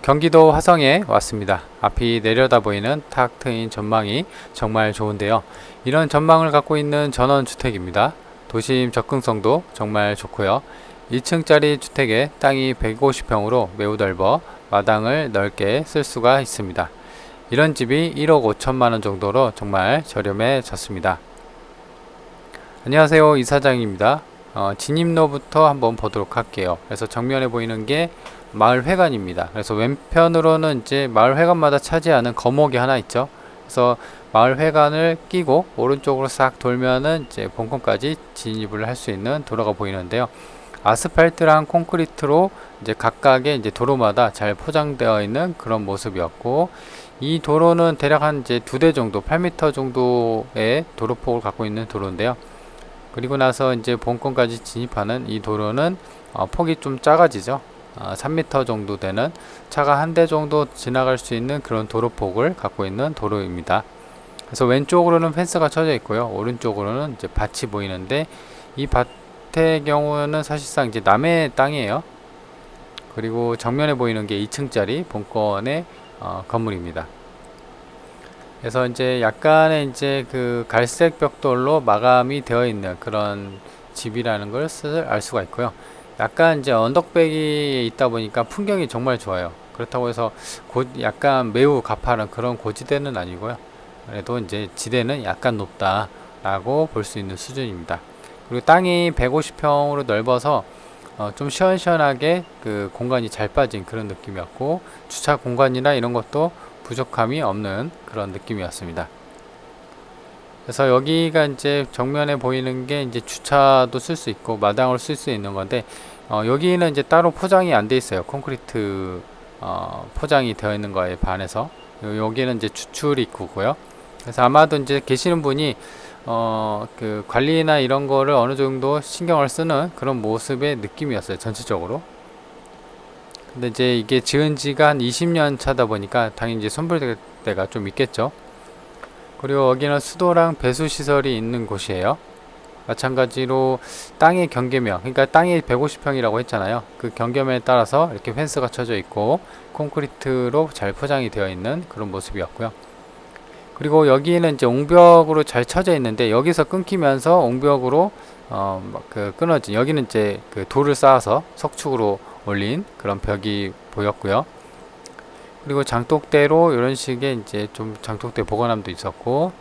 경기도 화성에 왔습니다. 앞이 내려다 보이는 탁 트인 전망이 정말 좋은데요. 이런 전망을 갖고 있는 전원주택입니다. 도심 접근성도 정말 좋고요. 2층짜리 주택에 땅이 150평으로 매우 넓어 마당을 넓게 쓸 수가 있습니다. 이런 집이 1억 5천만원 정도로 정말 저렴해졌습니다. 안녕하세요, 이사장입니다. 진입로부터 한번 보도록 할게요. 그래서 정면에 보이는 게 마을회관입니다. 그래서 왼편으로는 이제 마을회관마다 차지하는 거목이 하나 있죠. 그래서 마을회관을 끼고 오른쪽으로 싹 돌면은 이제 본kon까지 진입을 할 수 있는 도로가 보이는데요. 아스팔트랑 콘크리트로 이제 각각의 이제 도로마다 잘 포장되어 있는 그런 모습이었고, 이 도로는 대략 한 이제 2대 정도, 8m 정도의 도로폭을 갖고 있는 도로인데요. 그리고 나서 이제 본kon까지 진입하는 이 도로는 폭이 좀 작아지죠. 3m 정도 되는 차가 한 대 정도 지나갈 수 있는 그런 도로폭을 갖고 있는 도로입니다. 그래서 왼쪽으로는 펜스가 쳐져 있고요. 오른쪽으로는 이제 밭이 보이는데, 이 밭의 경우는 사실상 이제 남의 땅이에요. 그리고 정면에 보이는 게 2층짜리 본kon의 건물입니다. 그래서 이제 약간의 이제 그 갈색 벽돌로 마감이 되어 있는 그런 집이라는 걸 알 수가 있고요. 약간 이제 언덕배기에 있다 보니까 풍경이 정말 좋아요. 그렇다고 해서 약간 매우 가파른 그런 고지대는 아니고요. 그래도 이제 지대는 약간 높다라고 볼 수 있는 수준입니다. 그리고 땅이 150평으로 넓어서 좀 시원시원하게 그 공간이 잘 빠진 그런 느낌이었고, 주차 공간이나 이런 것도 부족함이 없는 그런 느낌이었습니다. 그래서 여기가 이제 정면에 보이는 게 이제 주차도 쓸 수 있고 마당을 쓸 수 있는 건데, 여기는 이제 따로 포장이 안 돼 있어요. 콘크리트 포장이 되어 있는 거에 반해서 여기는 이제 주출 입구고요. 그래서 아마도 이제 계시는 분이 그 관리나 이런 거를 어느 정도 신경을 쓰는 그런 모습의 느낌이었어요, 전체적으로. 근데 이제 이게 지은 지가 한 20년 차다 보니까 당연히 이제 손볼 때가 좀 있겠죠. 그리고 여기는 수도랑 배수 시설이 있는 곳이에요. 마찬가지로 땅의 경계면, 그러니까 땅이 150평이라고 했잖아요. 그 경계면에 따라서 이렇게 펜스가 쳐져 있고 콘크리트로 잘 포장이 되어 있는 그런 모습이었고요. 그리고 여기는 이제 옹벽으로 잘 쳐져 있는데, 여기서 끊기면서 옹벽으로 그 끊어진, 여기는 이제 그 돌을 쌓아서 석축으로 올린 그런 벽이 보였고요. 그리고 장독대로 이런 식의 이제 좀 장독대 보관함도 있었고,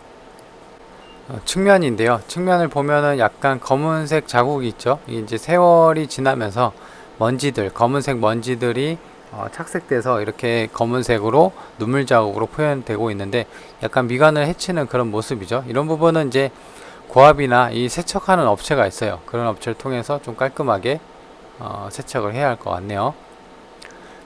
측면인데요. 측면을 보면은 약간 검은색 자국이 있죠. 이게 이제 세월이 지나면서 먼지들, 검은색 먼지들이 착색돼서 이렇게 검은색으로 눈물 자국으로 표현되고 있는데, 약간 미관을 해치는 그런 모습이죠. 이런 부분은 이제 고압이나 이 세척하는 업체가 있어요. 그런 업체를 통해서 좀 깔끔하게 세척을 해야 할 것 같네요.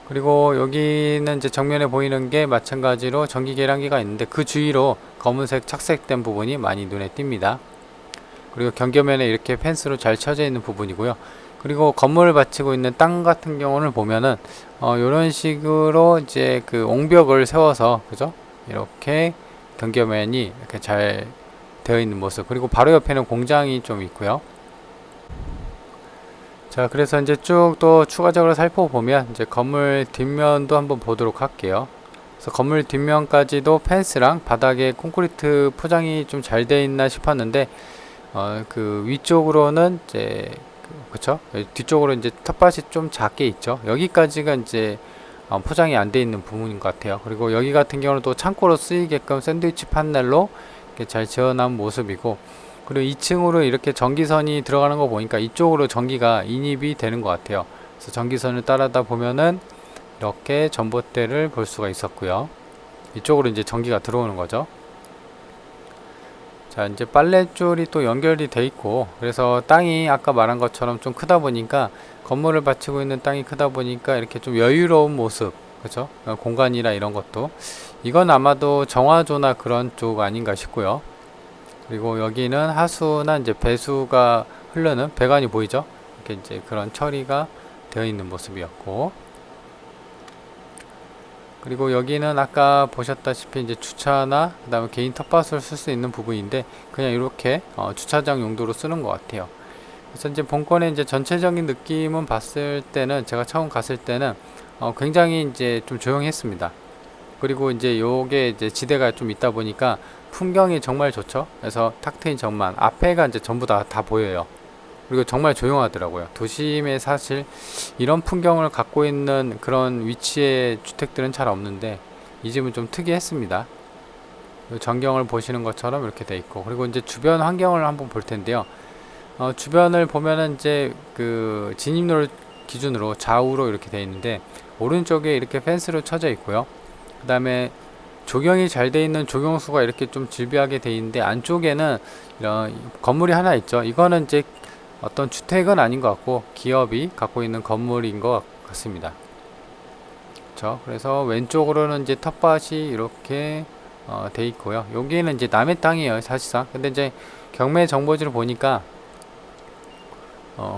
그리고 여기는 이제 정면에 보이는 게 마찬가지로 전기 계량기가 있는데, 그 주위로 검은색 착색된 부분이 많이 눈에 띕니다. 그리고 경계면에 이렇게 펜스로 잘 쳐져 있는 부분이고요. 그리고 건물을 받치고 있는 땅 같은 경우는 보면은 이런 식으로 이제 그 옹벽을 세워서, 그죠? 이렇게 경계면이 이렇게 잘 되어 있는 모습. 그리고 바로 옆에는 공장이 좀 있고요. 자, 그래서 이제 쭉 또 추가적으로 살펴보면 이제 건물 뒷면도 한번 보도록 할게요. 그래서 건물 뒷면까지도 펜스랑 바닥에 콘크리트 포장이 좀 잘 돼 있나 싶었는데, 그 위쪽으로는 이제 그쵸? 뒤쪽으로 이제 텃밭이 좀 작게 있죠. 여기까지가 이제 포장이 안 돼 있는 부분인 것 같아요. 그리고 여기 같은 경우는 또 창고로 쓰이게끔 샌드위치 판넬로 이렇게 잘 지어놓은 모습이고, 그리고 2층으로 이렇게 전기선이 들어가는 거 보니까 이쪽으로 전기가 인입이 되는 것 같아요. 그래서 전기선을 따라다 보면은 이렇게 전봇대를 볼 수가 있었고요. 이쪽으로 이제 전기가 들어오는 거죠. 자, 이제 빨랫줄이 또 연결이 돼 있고, 그래서 땅이 아까 말한 것처럼 좀 크다 보니까, 건물을 받치고 있는 땅이 크다 보니까 이렇게 좀 여유로운 모습, 그죠? 공간이나 이런 것도, 이건 아마도 정화조나 그런 쪽 아닌가 싶고요. 그리고 여기는 하수나 이제 배수가 흐르는 배관이 보이죠? 이렇게 이제 그런 처리가 되어 있는 모습이었고, 그리고 여기는 아까 보셨다시피 이제 주차나 그 다음에 개인 텃밭을 쓸 수 있는 부분인데, 그냥 이렇게 주차장 용도로 쓰는 것 같아요. 그래서 이제 본건의 이제 전체적인 느낌은 봤을 때는, 제가 처음 갔을 때는 굉장히 이제 좀 조용했습니다. 그리고 이제 요게 이제 지대가 좀 있다 보니까 풍경이 정말 좋죠. 그래서 탁 트인 전망 앞에가 이제 전부 다 보여요. 그리고 정말 조용하더라고요. 도심에 사실 이런 풍경을 갖고 있는 그런 위치의 주택들은 잘 없는데 이 집은 좀 특이했습니다. 전경을 보시는 것처럼 이렇게 돼 있고, 그리고 이제 주변 환경을 한번 볼 텐데요. 주변을 보면은 이제 그 진입로를 기준으로 좌우로 이렇게 돼 있는데 오른쪽에 이렇게 펜스로 쳐져 있고요. 그 다음에 조경이 잘 돼 있는 조경수가 이렇게 좀 질비하게 돼 있는데 안쪽에는 이런 건물이 하나 있죠. 이거는 이제 어떤 주택은 아닌 것 같고 기업이 갖고 있는 건물인 것 같습니다. 그렇죠. 그래서 왼쪽으로는 이제 텃밭이 이렇게 돼 있고요. 여기는 이제 남의 땅이에요, 사실상. 근데 이제 경매 정보지를 보니까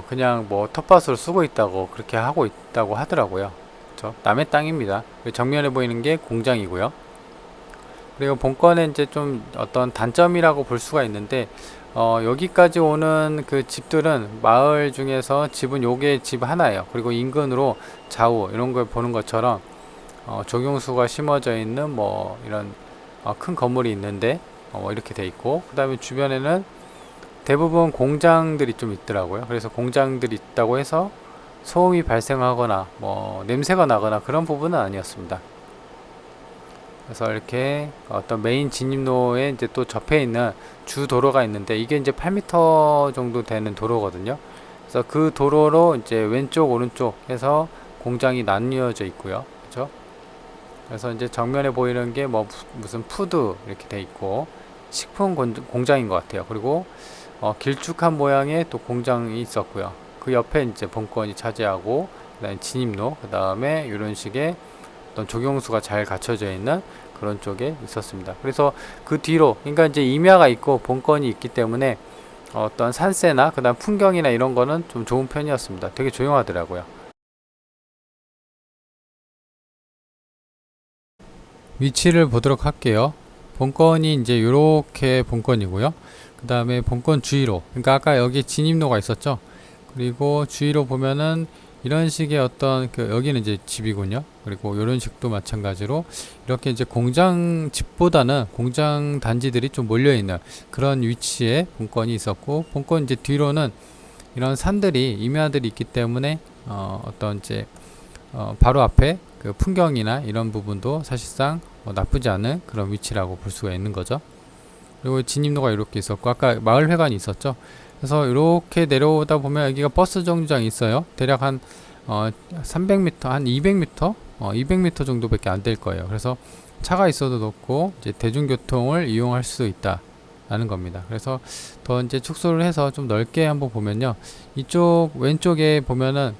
그냥 뭐 텃밭으로 쓰고 있다고 그렇게 하고 있다고 하더라고요. 그렇죠. 남의 땅입니다. 정면에 보이는 게 공장이고요. 그리고 본건에 이제 좀 어떤 단점이라고 볼 수가 있는데 여기까지 오는 그 집들은 마을 중에서 집은 요게 집 하나예요. 그리고 인근으로 좌우 이런 걸 보는 것처럼 조경수가 심어져 있는 뭐 이런 큰 건물이 있는데 이렇게 돼 있고, 그 다음에 주변에는 대부분 공장들이 좀 있더라고요. 그래서 공장들이 있다고 해서 소음이 발생하거나 뭐 냄새가 나거나 그런 부분은 아니었습니다. 그래서 이렇게 어떤 메인 진입로에 이제 또 접해 있는 주 도로가 있는데 이게 이제 8m 정도 되는 도로거든요. 그래서 그 도로로 이제 왼쪽 오른쪽 해서 공장이 나뉘어져 있고요. 그렇죠? 그래서 이제 정면에 보이는 게 뭐 무슨 푸드 이렇게 돼 있고 식품 공장인 것 같아요. 그리고 길쭉한 모양의 또 공장이 있었고요. 그 옆에 이제 본건이 차지하고 그다음에 진입로, 그 다음에 이런 식의 어떤 조경수가 잘 갖춰져 있는 그런 쪽에 있었습니다. 그래서 그 뒤로, 그러니까 이제 임야가 있고 본건이 있기 때문에 어떤 산세나 그다음 풍경이나 이런 거는 좀 좋은 편이었습니다. 되게 조용하더라고요. 위치를 보도록 할게요. 본건이 이제 이렇게 본건이고요. 그 다음에 본건 주위로, 그러니까 아까 여기 진입로가 있었죠. 그리고 주위로 보면은 이런 식의 어떤 여기는 이제 집이군요. 그리고 이런 식도 마찬가지로 이렇게 이제 공장 집보다는 공장 단지들이 좀 몰려 있는 그런 위치에 본건이 있었고, 본건 이제 뒤로는 이런 산들이 임야들이 있기 때문에 어떤 이제 바로 앞에 그 풍경이나 이런 부분도 사실상 나쁘지 않은 그런 위치라고 볼 수가 있는 거죠. 그리고 진입로가 이렇게 있었고 아까 마을회관이 있었죠. 그래서 이렇게 내려오다 보면 여기가 버스 정류장이 있어요. 대략 한 300m, 한 200m, 200m 정도밖에 안 될 거예요. 그래서 차가 있어도 좋고 이제 대중교통을 이용할 수 있다라는 겁니다. 그래서 더 이제 축소를 해서 좀 넓게 한번 보면요, 이쪽 왼쪽에 보면은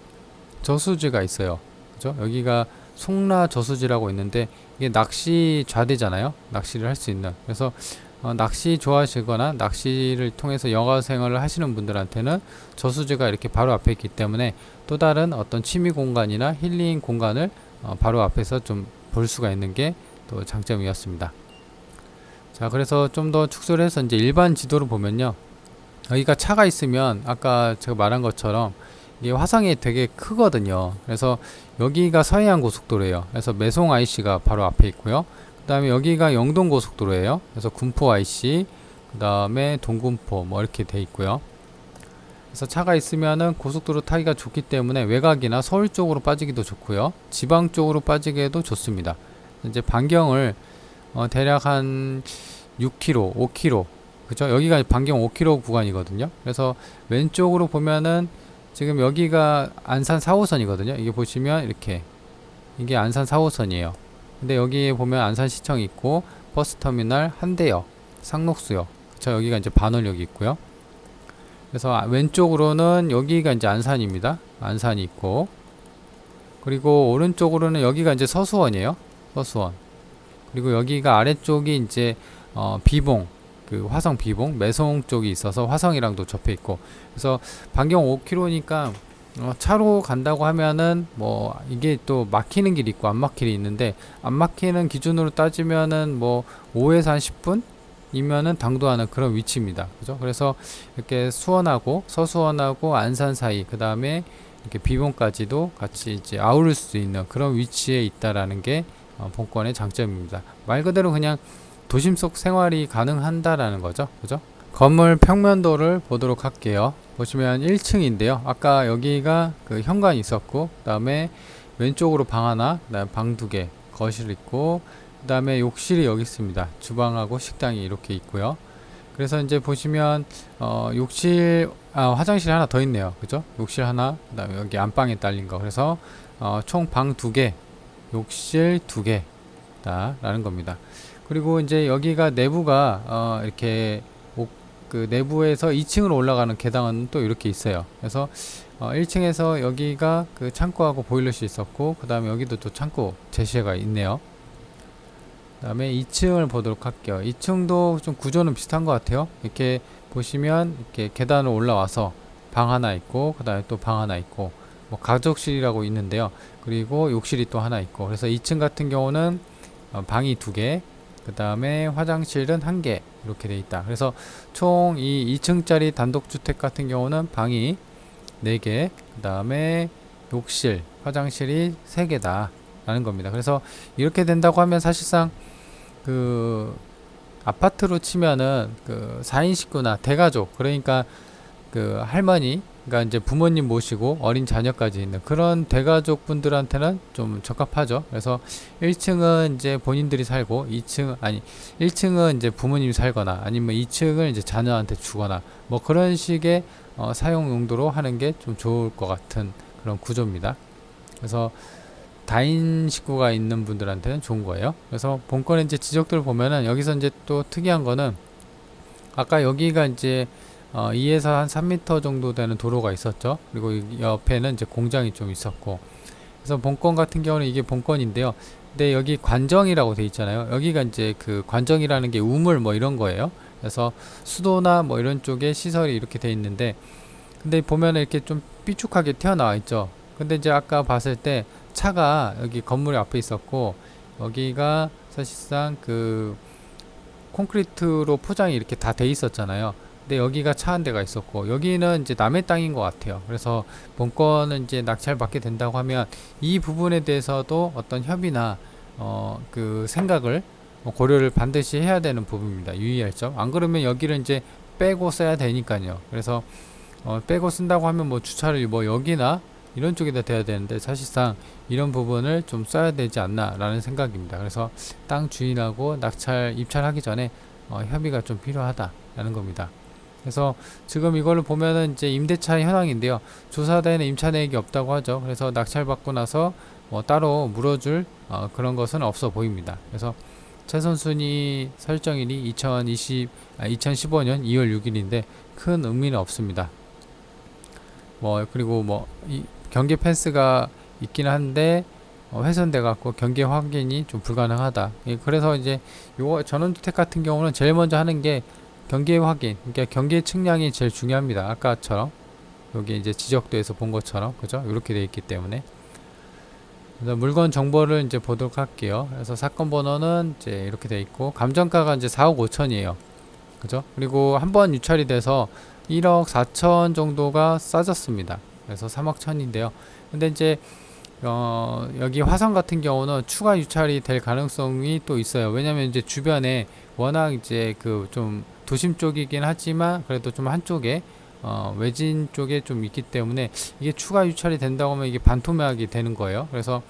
저수지가 있어요. 그죠? 여기가 송라 저수지라고 있는데 이게 낚시 좌대잖아요. 낚시를 할 수 있는. 그래서 낚시 좋아하시거나 낚시를 통해서 여가 생활을 하시는 분들한테는 저수지가 이렇게 바로 앞에 있기 때문에 또 다른 어떤 취미 공간이나 힐링 공간을 바로 앞에서 좀 볼 수가 있는 게 또 장점이었습니다. 자, 그래서 좀 더 축소를 해서 이제 일반 지도를 보면요, 여기가 차가 있으면 아까 제가 말한 것처럼 이게 화성이 되게 크거든요. 그래서 여기가 서해안 고속도로예요. 그래서 매송 IC가 바로 앞에 있고요. 그 다음에 여기가 영동 고속도로예요. 그래서 군포 IC, 그 다음에 동군포 뭐 이렇게 돼 있고요. 그래서 차가 있으면은 고속도로 타기가 좋기 때문에 외곽이나 서울 쪽으로 빠지기도 좋고요. 지방 쪽으로 빠지기에도 좋습니다. 이제 반경을 대략 한 6km, 5km, 그죠? 여기가 반경 5km 구간이거든요. 그래서 왼쪽으로 보면은 지금 여기가 안산 4호선이거든요. 이게 보시면 이렇게 이게 안산 4호선이에요. 근데 여기에 보면 안산시청이 있고 버스터미널, 한대역, 상록수역, 그쵸? 여기가 이제 반월역이 있고요. 그래서 왼쪽으로는 여기가 이제 안산입니다. 안산이 있고, 그리고 오른쪽으로는 여기가 이제 서수원이에요. 서수원. 그리고 여기가 아래쪽이 이제 비봉, 그 화성 비봉, 매송 쪽이 있어서 화성이랑도 접해 있고, 그래서 반경 5km니까 차로 간다고 하면은 뭐 이게 또 막히는 길이 있고 안 막히는 길이 있는데, 안 막히는 기준으로 따지면은 뭐 5에서 한 10분 이면은 당도하는 그런 위치입니다. 그죠? 그래서 이렇게 수원하고 서수원하고 안산 사이, 그 다음에 이렇게 비봉까지도 같이 이제 아우를 수 있는 그런 위치에 있다라는 게 본권의 장점입니다. 말 그대로 그냥 도심 속 생활이 가능한다라는 거죠. 그죠? 건물 평면도를 보도록 할게요. 보시면 1층인데요. 아까 여기가 그 현관이 있었고, 그 다음에 왼쪽으로 방 하나, 그 다음에 방 2개, 거실 있고, 그 다음에 욕실이 여기 있습니다. 주방하고 식당이 이렇게 있고요. 그래서 이제 보시면 화장실 하나 더 있네요. 그죠? 욕실 하나, 그 다음에 여기 안방에 딸린 거. 그래서 총 방 2개, 욕실 2개 라는 겁니다. 그리고 이제 여기가 내부가 이렇게 그 내부에서 2층으로 올라가는 계단은 또 이렇게 있어요. 그래서 1층에서 여기가 그 창고하고 보일러실 있었고, 그 다음에 여기도 또 창고 제시가 있네요. 그 다음에 2층을 보도록 할게요. 2층도 좀 구조는 비슷한 것 같아요. 이렇게 보시면 이렇게 계단을 올라와서 방 하나 있고, 그 다음에 또 방 하나 있고, 뭐 가족실이라고 있는데요. 그리고 욕실이 또 하나 있고, 그래서 2층 같은 경우는 방이 2개, 그 다음에 화장실은 1개 이렇게 돼 있다. 그래서 총 이 2층짜리 단독주택 같은 경우는 방이 4개, 그 다음에 욕실, 화장실이 3개다 라는 겁니다. 그래서 이렇게 된다고 하면 사실상 그 아파트로 치면은 그 4인 식구나 대가족, 그러니까 그 할머니, 그러니까 이제 부모님 모시고 어린 자녀까지 있는 그런 대가족 분들한테는 좀 적합하죠. 그래서 1층은 이제 본인들이 살고 1층은 이제 부모님이 살거나 아니면 2층을 이제 자녀한테 주거나 뭐 그런 식의 사용 용도로 하는 게 좀 좋을 것 같은 그런 구조입니다. 그래서 다인 식구가 있는 분들한테는 좋은 거예요. 그래서 본건의 이제 지적들을 보면은 여기서 이제 또 특이한 거는 아까 여기가 이제 2에서 한 3m 정도 되는 도로가 있었죠. 그리고 옆에는 이제 공장이 좀 있었고. 그래서 본건 같은 경우는 이게 본건인데요. 근데 여기 관정이라고 돼 있잖아요. 여기가 이제 그 관정이라는 게 우물 뭐 이런 거예요. 그래서 수도나 뭐 이런 쪽에 시설이 이렇게 돼 있는데, 근데 보면은 이렇게 좀 삐죽하게 튀어나와 있죠. 근데 이제 아까 봤을 때 차가 여기 건물 앞에 있었고, 여기가 사실상 그 콘크리트로 포장이 이렇게 다 돼 있었잖아요. 근데 여기가 차 한 대가 있었고, 여기는 이제 남의 땅인 것 같아요. 그래서 본건은 이제 낙찰 받게 된다고 하면 이 부분에 대해서도 어떤 협의나 그 생각을 고려를 반드시 해야 되는 부분입니다. 유의할 점. 안 그러면 여기를 이제 빼고 써야 되니까요. 그래서 빼고 쓴다고 하면 뭐 주차를 뭐 여기나 이런 쪽에다 대야 되는데, 사실상 이런 부분을 좀 써야 되지 않나 라는 생각입니다. 그래서 땅 주인하고 입찰하기 전에 협의가 좀 필요하다 라는 겁니다. 그래서 지금 이거를 보면은 이제 임대차 현황인데요. 조사대에는 임차내역이 없다고 하죠. 그래서 낙찰받고 나서 뭐 따로 물어줄 그런 것은 없어 보입니다. 그래서 최선순위 설정일이 2015년 2월 6일인데 큰 의미는 없습니다. 그리고 경계 펜스가 있긴 한데 훼손돼 갖고 경계 확인이 좀 불가능하다. 그래서 이제 요 전원주택 같은 경우는 제일 먼저 하는 게 경계 확인, 그러니까 경계 측량이 제일 중요합니다. 아까처럼 여기 이제 지적도에서 본 것처럼, 그죠? 이렇게 되어 있기 때문에. 그래서 물건 정보를 이제 보도록 할게요. 그래서 사건 번호는 이제 이렇게 되어 있고, 감정가가 이제 4억 5천이에요. 그죠? 그리고 한번 유찰이 돼서 1억 4천 정도가 싸졌습니다. 그래서 3억 천인데요. 근데 이제 여기 화성 같은 경우는 추가 유찰이 될 가능성이 또 있어요. 왜냐면 이제 주변에 워낙 이제 그 좀 도심 쪽이긴 하지만 그래도 좀 한쪽에 외진 쪽에 좀 있기 때문에 이게 추가 유찰이 된다고 하면 이게 반토막이 되는 거예요. 그래서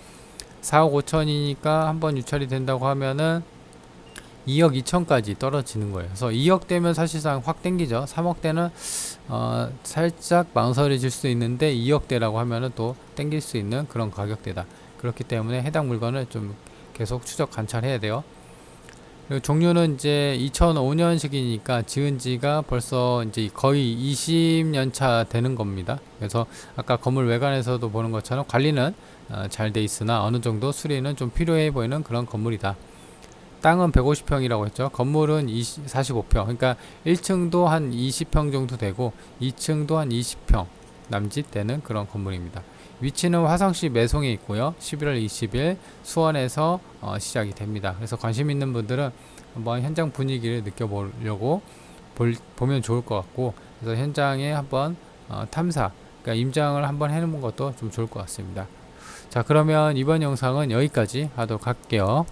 4억 5천이니까 한번 유찰이 된다고 하면은 2억 2천까지 떨어지는 거예요. 그래서 2억 대면 사실상 확 땡기죠. 3억 대는 살짝 망설여질 수 있는데 2억 대라고 하면은 또 땡길 수 있는 그런 가격대다. 그렇기 때문에 해당 물건을 좀 계속 추적 관찰해야 돼요. 그리고 종류는 이제 2005년식이니까 지은 지가 벌써 이제 거의 20년 차 되는 겁니다. 그래서 아까 건물 외관에서도 보는 것처럼 관리는 잘 돼 있으나 어느 정도 수리는 좀 필요해 보이는 그런 건물이다. 땅은 150평이라고 했죠. 건물은 45평. 그러니까 1층도 한 20평 정도 되고 2층도 한 20평 남짓 되는 그런 건물입니다. 위치는 화성시 매송에 있고요. 11월 20일 수원에서 시작이 됩니다. 그래서 관심 있는 분들은 한번 현장 분위기를 느껴보려고 보면 좋을 것 같고, 그래서 현장에 한번 탐사 그러니까 임장을 한번 해놓은 것도 좀 좋을 것 같습니다. 자, 그러면 이번 영상은 여기까지 하도록 할게요.